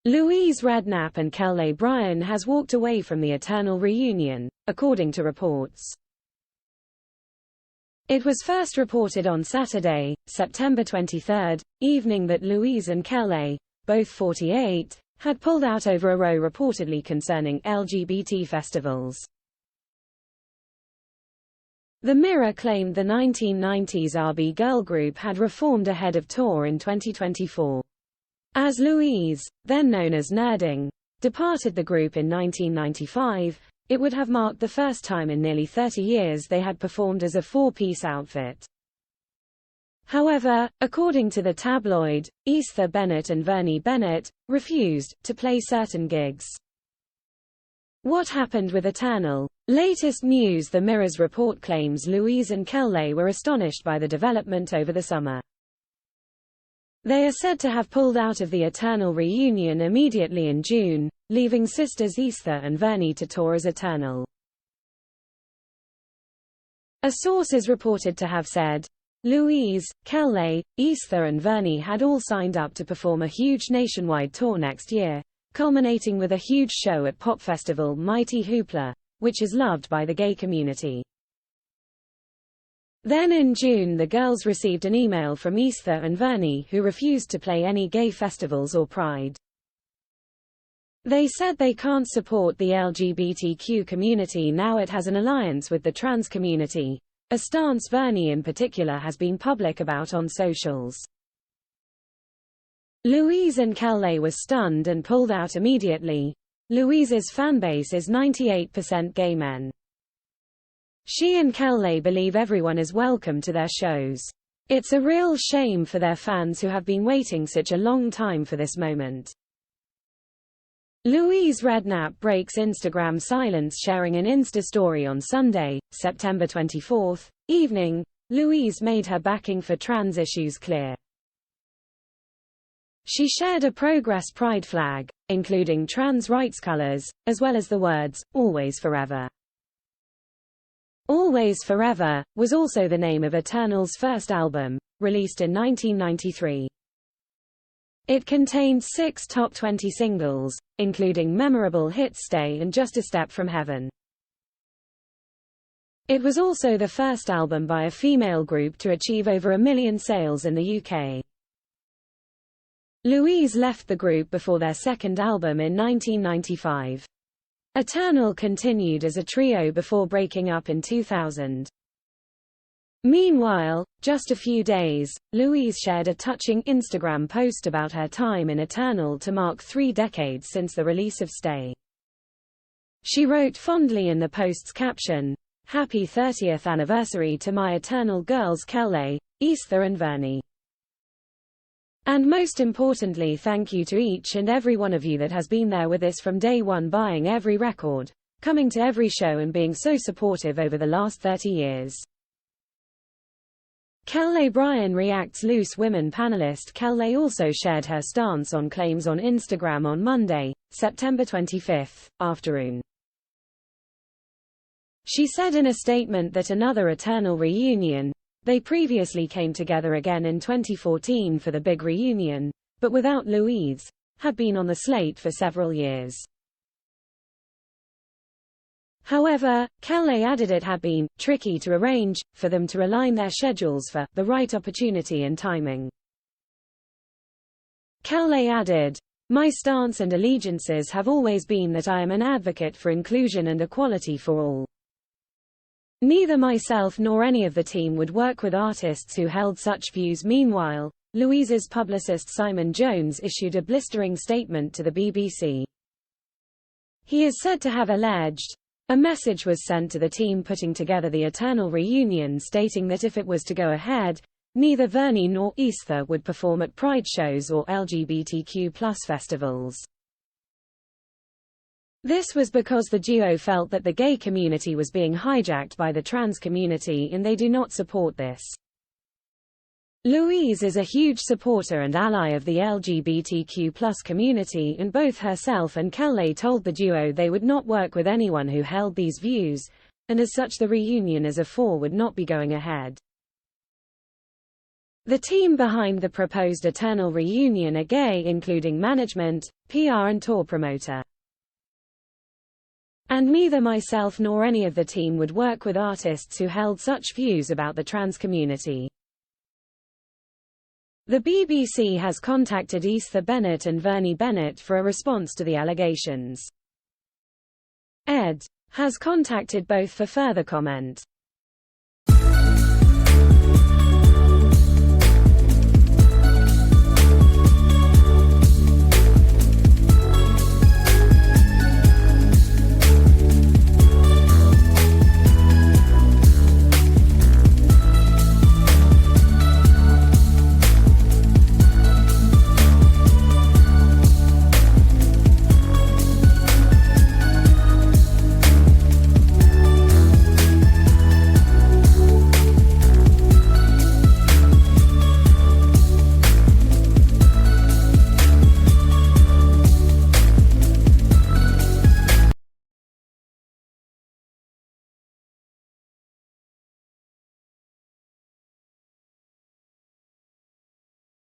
Louise Redknapp and Kéllé Bryan has walked away from the Eternal reunion, according to reports. It was first reported on Saturday, September 23, evening that Louise and Kéllé, both 48, had pulled out over a row reportedly concerning LGBT festivals. The Mirror claimed the 1990s RB girl group had reformed ahead of tour in 2024. As Louise, then known as Nurding, departed the group in 1995, it would have marked the first time in nearly 30 years they had performed as a four-piece outfit. However, according to the tabloid, Easter Bennett and Vernie Bennett refused to play certain gigs. What happened with Eternal? Latest news: The Mirror's report claims Louise and Kéllé were astonished by the development over the summer. They are said to have pulled out of the Eternal reunion immediately in June, leaving sisters Easter and Vernie to tour as Eternal. A source is reported to have said, Louise, Kéllé, Easter and Vernie had all signed up to perform a huge nationwide tour next year, culminating with a huge show at pop festival Mighty Hoopla, which is loved by the gay community. Then in June the girls received an email from Easter and Vernie who refused to play any gay festivals or Pride. They said they can't support the LGBTQ community now it has an alliance with the trans community, a stance Vernie in particular has been public about on socials. Louise and Kéllé were stunned and pulled out immediately. Louise's fanbase is 98% gay men. She and Kéllé believe everyone is welcome to their shows. It's a real shame for their fans who have been waiting such a long time for this moment. Louise Redknapp breaks Instagram silence, sharing an Insta story on Sunday, September 24, evening. Louise made her backing for trans issues clear. She shared a Progress Pride flag, including trans rights colors, as well as the words, "Always Forever." Always Forever was also the name of Eternal's first album, released in 1993. It contained 6 top 20 singles, including memorable hits Stay and Just a Step from Heaven. It was also the first album by a female group to achieve over 1 million sales in the UK. Louise left the group before their second album in 1995. Eternal continued as a trio before breaking up in 2000. Meanwhile, just a few days, Louise shared a touching Instagram post about her time in Eternal to mark 3 decades since the release of Stay. She wrote fondly in the post's caption, "Happy 30th anniversary to my Eternal girls Kéllé, Easter and Vernie. And most importantly, thank you to each and every one of you that has been there with us from day one, buying every record, coming to every show and being so supportive over the last 30 years. Kéllé Bryan reacts. Loose Women panelist Kéllé also shared her stance on claims on Instagram on Monday, September 25, afternoon. She said in a statement that another Eternal reunion, they previously came together again in 2014 for the big reunion, but without Louise, had been on the slate for several years. However, Kéllé added it had been tricky to arrange for them to align their schedules for the right opportunity and timing. Kéllé added, "My stance and allegiances have always been that I am an advocate for inclusion and equality for all. Neither myself nor any of the team would work with artists who held such views." Meanwhile, Louise's publicist Simon Jones issued a blistering statement to the BBC. He is said to have alleged, a message was sent to the team putting together the Eternal reunion stating that if it was to go ahead, neither Vernie nor Easter would perform at Pride shows or LGBTQ+ festivals. This was because the duo felt that the gay community was being hijacked by the trans community and they do not support this. Louise is a huge supporter and ally of the LGBTQ+ community, and both herself and Kéllé told the duo they would not work with anyone who held these views, and as such the reunion as a four would not be going ahead. The team behind the proposed Eternal reunion are gay, including management, PR and tour promoter. And neither myself nor any of the team would work with artists who held such views about the trans community. The BBC has contacted Ether Bennett and Vernie Bennett for a response to the allegations. Ed. has contacted both for further comment.